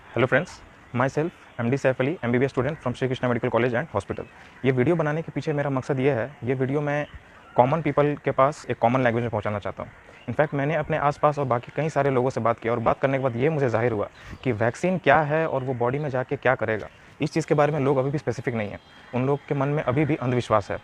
Hello friends, my self MD Saif Ali MBBS student from Shri Krishna medical college and hospital. ये video बनाने के पीछे मेरा मकसद ये है, ये वीडियो मैं कॉमन पीपल के पास एक कॉमन लैंग्वेज में पहुंचाना चाहता हूँ। इनफैक्ट मैंने अपने आसपास और बाकी कई सारे लोगों से बात की और बात करने के बाद ये मुझे ज़ाहिर हुआ कि वैक्सीन क्या है और वो बॉडी में जाके क्या करेगा, इस चीज़ के बारे में लोग अभी भी स्पेसिफिक नहीं है। उन लोग के मन में अभी भी अंधविश्वास है।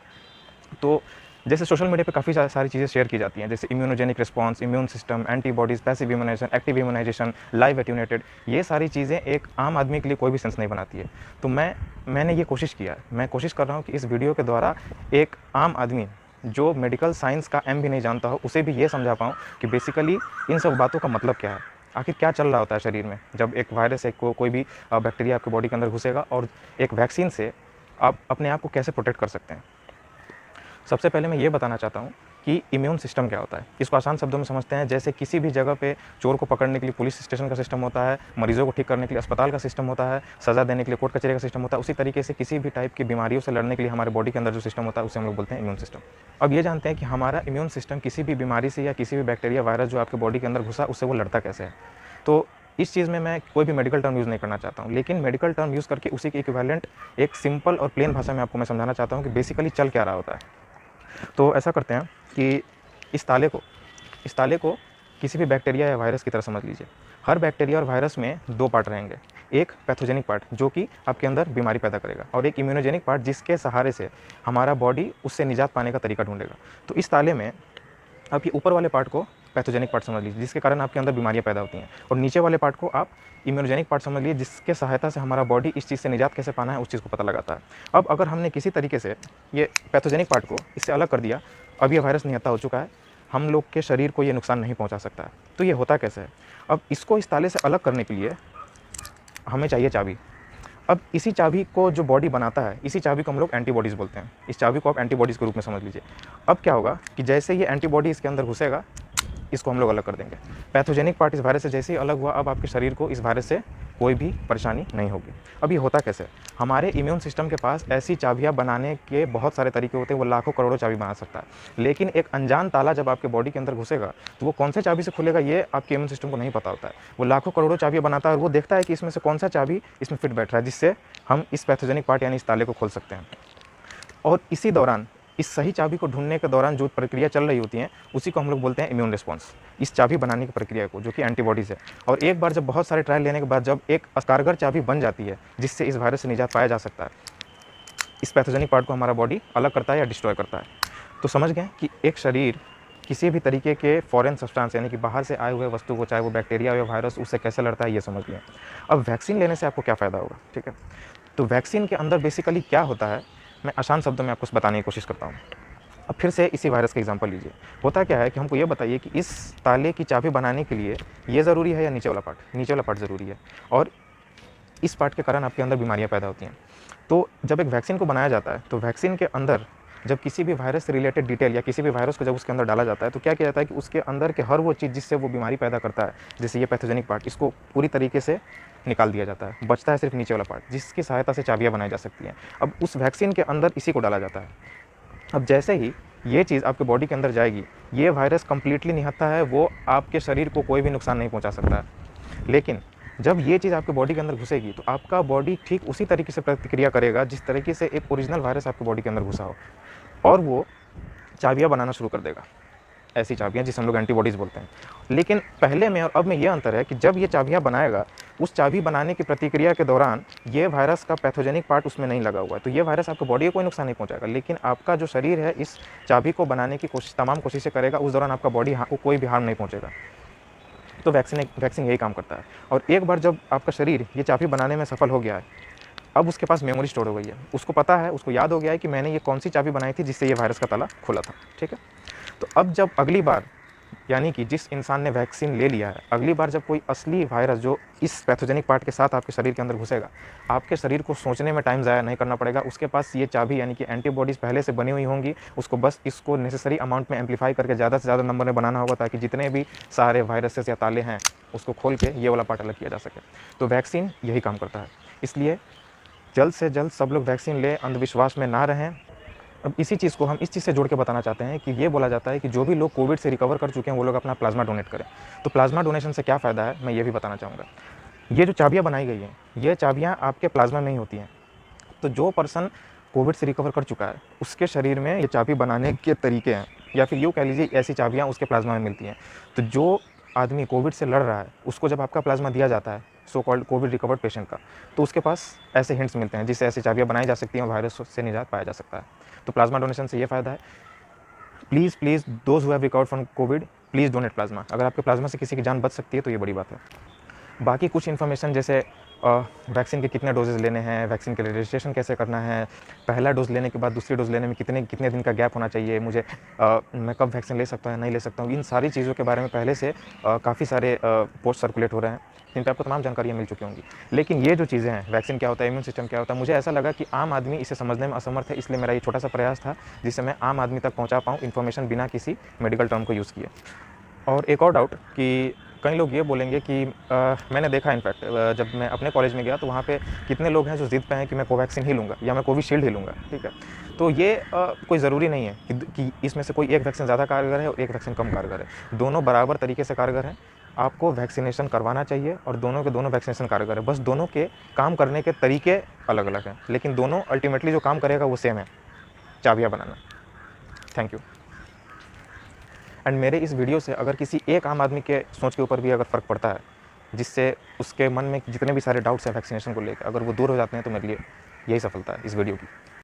तो जैसे सोशल मीडिया पे काफ़ी सारी चीज़ें शेयर की जाती हैं, जैसे immunogenic response, immune system, antibodies, passive immunization, active immunization, live attenuated, ये सारी चीज़ें एक आम आदमी के लिए कोई भी सेंस नहीं बनाती है। तो मैंने ये कोशिश किया है, मैं कोशिश कर रहा हूँ कि इस वीडियो के द्वारा एक आम आदमी जो मेडिकल साइंस का भी नहीं जानता हो, उसे भी ये समझा पाऊँ कि बेसिकली इन सब बातों का मतलब क्या है, आखिर क्या चल रहा होता है शरीर में जब एक वायरस, एक कोई भी बैक्टीरिया आपके बॉडी के अंदर घुसेगा, और एक वैक्सीन से आप अपने आप को कैसे प्रोटेक्ट कर सकते हैं। सबसे पहले मैं ये बताना चाहता हूँ कि इम्यून सिस्टम क्या होता है। इसको आसान शब्दों में समझते हैं, जैसे किसी भी जगह पे चोर को पकड़ने के लिए पुलिस स्टेशन का सिस्टम होता है, मरीजों को ठीक करने के लिए अस्पताल का सिस्टम होता है, सज़ा देने के लिए कोर्ट कचहरी का सिस्टम होता है, उसी तरीके से किसी भी टाइप की बीमारियों से लड़ने के लिए हमारे बॉडी के अंदर जो सिस्टम होता है उसे हम लोग बोलते हैं इम्यून सिस्टम। अब ये जानते हैं कि हमारा इम्यून सिस्टम किसी भी बीमारी से या किसी भी बैक्टीरिया, वायरस जो आपके बॉडी के अंदर घुसा, उससे वो लड़ता कैसे है। तो इस चीज़ में मैं कोई भी मेडिकल टर्म यूज़ नहीं करना चाहता हूँ, लेकिन मेडिकल टर्म यूज़ करके उसी के इक्विवेलेंट एक सिंपल और प्लेन भाषा में आपको मैं समझाना चाहता हूँ कि बेसिकली चल क्या रहा होता है। तो ऐसा करते हैं कि इस ताले को किसी भी बैक्टीरिया या वायरस की तरह समझ लीजिए। हर बैक्टीरिया और वायरस में दो पार्ट रहेंगे, एक पैथोजेनिक पार्ट जो कि आपके अंदर बीमारी पैदा करेगा, और एक इम्यूनोजेनिक पार्ट जिसके सहारे से हमारा बॉडी उससे निजात पाने का तरीका ढूंढेगा। तो इस ताले में आप ये ऊपर वाले पार्ट को पैथोजेनिक पार्ट समझ लीजिए, जिसके कारण आपके अंदर बीमारियां पैदा होती हैं, और नीचे वाले पार्ट को आप इम्यूनोजेनिक पार्ट समझ लीजिए, जिसके सहायता से हमारा बॉडी इस चीज़ से निजात कैसे पाना है उस चीज़ को पता लगाता है। अब अगर हमने किसी तरीके से ये पैथोजेनिक पार्ट को इससे अलग कर दिया, अब ये वायरस निहत्था हो चुका है, हम लोग के शरीर को ये नुकसान नहीं पहुँचा सकता है। तो ये होता कैसे है? अब इसको इस ताले से अलग करने के लिए हमें चाहिए चाबी। अब इसी चाबी को जो बॉडी बनाता है, इसी चाबी को हम लोग एंटीबॉडीज़ बोलते हैं। इस चाबी को आप एंटीबॉडीज़ के रूप में समझ लीजिए। अब क्या होगा कि जैसे ये एंटीबॉडी इसके अंदर घुसेगा, इसको हम लोग अलग कर देंगे। पैथोजेनिक पार्ट इस वायरस से जैसे ही अलग हुआ, अब आपके शरीर को इस वायरस से कोई भी परेशानी नहीं होगी। अब ये होता कैसे? हमारे इम्यून सिस्टम के पास ऐसी चाबियाँ बनाने के बहुत सारे तरीके होते हैं, वो लाखों करोड़ों चाबी बना सकता है। लेकिन एक अनजान ताला जब आपके बॉडी के अंदर घुसेगा, तो वो कौन से चाबी से खुलेगा ये आपके इम्यून सिस्टम को नहीं पता होता है। वो लाखों करोड़ों चाबियाँ बनाता है और वो देखता है कि इसमें से कौन सा चाबी इसमें फिट बैठ रहा है, जिससे हम इस पैथोजेनिक पार्ट यानी इस ताले को खोल सकते हैं। और इसी दौरान, इस सही चाबी को ढूंढने के दौरान जो प्रक्रिया चल रही होती है, उसी को हम लोग बोलते हैं इम्यून रिस्पांस, इस चाबी बनाने की प्रक्रिया को, जो कि एंटीबॉडीज़ है। और एक बार जब बहुत सारे ट्रायल लेने के बाद जब एक कारगर चाबी बन जाती है जिससे इस वायरस से निजात पाया जा सकता है, इस पैथोजेनिक पार्ट को हमारा बॉडी अलग करता है या डिस्ट्रॉय करता है। तो समझ गए कि एक शरीर किसी भी तरीके के फॉरेन सब्सटेंस यानी कि बाहर से आए हुए वस्तु को, चाहे वो बैक्टीरिया हो या वायरस, उससे कैसे लड़ता है ये समझ लिया। अब वैक्सीन लेने से आपको क्या फ़ायदा होगा, ठीक है? तो वैक्सीन के अंदर बेसिकली क्या होता है, मैं आसान शब्दों में आपको बताने की कोशिश करता हूँ। अब फिर से इसी वायरस का एग्जांपल लीजिए। होता क्या है कि हमको ये बताइए कि इस ताले की चाबी बनाने के लिए ये ज़रूरी है या नीचे वाला पार्ट? नीचे वाला पार्ट ज़रूरी है, और इस पार्ट के कारण आपके अंदर बीमारियां पैदा होती हैं। तो जब एक वैक्सीन को बनाया जाता है, तो वैक्सीन के अंदर जब किसी भी वायरस से रिलेटेड डिटेल या किसी भी वायरस को जब उसके अंदर डाला जाता है, तो क्या किया जाता है कि उसके अंदर के हर वो चीज़ जिससे वो बीमारी पैदा करता है, जैसे ये पैथोजेनिक पार्ट, इसको पूरी तरीके से निकाल दिया जाता है। बचता है सिर्फ नीचे वाला पार्ट, जिसकी सहायता से चाबियाँ बनाई जा सकती हैं। अब उस वैक्सीन के अंदर इसी को डाला जाता है। अब जैसे ही ये चीज़ आपके बॉडी के अंदर जाएगी, ये वायरस कंप्लीटली निहत्था है, वो आपके शरीर को कोई भी नुकसान नहीं पहुंचा सकता है। लेकिन जब ये चीज़ आपके बॉडी के अंदर घुसेगी, तो आपका बॉडी ठीक उसी तरीके से प्रतिक्रिया करेगा जिस तरीके से एक ओरिजिनल वायरस आपके बॉडी के अंदर घुसा हो, और वो चाबियाँ बनाना शुरू कर देगा। ऐसी चाबियाँ जिसे हम लोग एंटीबॉडीज़ बोलते हैं। लेकिन पहले में और अब में ये अंतर है कि जब ये चाबियाँ बनाएगा, उस चाबी बनाने की प्रक्रिया के दौरान ये वायरस का पैथोजेनिक पार्ट उसमें नहीं लगा हुआ है, तो ये वायरस आपको बॉडी को कोई नुकसान नहीं पहुंचाएगा। लेकिन आपका जो शरीर है, इस चाबी को बनाने की तमाम कोशिशें करेगा, उस दौरान आपका बॉडी को कोई भी हार्म नहीं पहुँचेगा। तो वैक्सीन यही काम करता है। और एक बार जब आपका शरीर ये चाबी बनाने में सफल हो गया है, अब उसके पास मेमोरी स्टोर हो गई है, उसको पता है, उसको याद हो गया है कि मैंने ये कौन सी चाबी बनाई थी जिससे ये वायरस का ताला खुला था, ठीक है? तो अब जब अगली बार, यानी कि जिस इंसान ने वैक्सीन ले लिया है, अगली बार जब कोई असली वायरस जो इस पैथोजेनिक पार्ट के साथ आपके शरीर के अंदर घुसेगा, आपके शरीर को सोचने में टाइम ज़ाया नहीं करना पड़ेगा। उसके पास ये चाबी यानी कि एंटीबॉडीज़ पहले से बनी हुई होंगी, उसको बस इसको नेसेसरी अमाउंट में एम्पलीफाई करके ज़्यादा से ज़्यादा नंबर में बनाना होगा, ताकि जितने भी सारे वायरसेस या ताले हैं उसको खोल के ये वाला पार्ट अलग किया जा सके। तो वैक्सीन यही काम करता है। इसलिए जल्द से जल्द सब लोग वैक्सीन लें, अंधविश्वास में ना रहें। अब इसी चीज़ को हम इस चीज़ से जोड़ के बताना चाहते हैं कि ये बोला जाता है कि जो भी लोग कोविड से रिकवर कर चुके हैं, वो लोग अपना प्लाज्मा डोनेट करें। तो प्लाज्मा डोनेशन से क्या फ़ायदा है, मैं ये भी बताना चाहूँगा। ये जो चाबियाँ बनाई गई हैं, ये चाबियाँ आपके प्लाज़्मा में ही होती हैं। तो जो पर्सन कोविड से रिकवर कर चुका है, उसके शरीर में ये चाबी बनाने के तरीके हैं, या फिर यूँ कह लीजिए ऐसी चाबियाँ उसके प्लाज़्मा में मिलती हैं। तो जो आदमी कोविड से लड़ रहा है, उसको जब आपका प्लाज़्मा दिया जाता है, so called Covid recovered patient का, तो उसके पास ऐसे हिंट्स मिलते हैं जिससे ऐसी चाबियाँ बनाई जा सकती हैं और वायरस से निजात पाया जा सकता है। तो प्लाज़्मा डोनेशन से ये फ़ायदा है। Please those who have recovered from Covid, please donate plasma. अगर आपके प्लाज़्मा से किसी की जान बच सकती है तो ये बड़ी बात है। बाकी कुछ इन्फॉर्मेशन जैसे वैक्सीन के कितने डोजेज़ लेने हैं, वैक्सीन के लिए रजिस्ट्रेशन कैसे करना है, पहला डोज़ लेने के बाद दूसरी डोज़ लेने में कितने कितने दिन का गैप होना चाहिए, मुझे मैं कब वैक्सीन ले सकता हूँ या नहीं ले सकता हूँ, इन सारी चीज़ों के बारे में पहले से काफ़ी सारे पोस्ट सर्कुलेट हो रहे हैं, जिन पे आपको तमाम जानकारियाँ मिल चुकी होंगी। लेकिन ये जो चीज़ें हैं, वैक्सीन क्या होता है, इम्यून सिस्टम क्या होता है, मुझे ऐसा लगा कि आम आदमी इसे समझने में असमर्थ है, इसलिए मेरा ये छोटा सा प्रयास था जिससे मैं आम आदमी तक पहुँचा पाऊँ इन्फॉर्मेशन बिना किसी मेडिकल टर्म को यूज़ किए। और एक और डाउट कि कई लोग ये बोलेंगे कि मैंने देखा इनफैक्ट जब मैं अपने कॉलेज में गया तो वहाँ पे कितने लोग हैं जो ज़िद पे हैं कि मैं कोवैक्सीन ही लूँगा या मैं कोविशील्ड ही लूँगा, ठीक है। तो ये कोई ज़रूरी नहीं है कि इसमें से कोई एक वैक्सीन ज़्यादा कारगर है और एक वैक्सीन कम कारगर है। दोनों बराबर तरीके से कारगर हैं। आपको वैक्सीनेशन करवाना चाहिए और दोनों के दोनों वैक्सीनेशन कारगर है। बस दोनों के काम करने के तरीके अलग-अलग हैं, लेकिन दोनों अल्टीमेटली जो काम करेगा वो सेम है, चाबियाँ बनाना। Thank you. एंड मेरे इस वीडियो से अगर किसी एक आम आदमी के सोच के ऊपर भी अगर फ़र्क पड़ता है, जिससे उसके मन में जितने भी सारे डाउट्स हैं वैक्सीनेशन को लेकर, अगर वो दूर हो जाते हैं, तो मेरे लिए यही सफलता है इस वीडियो की।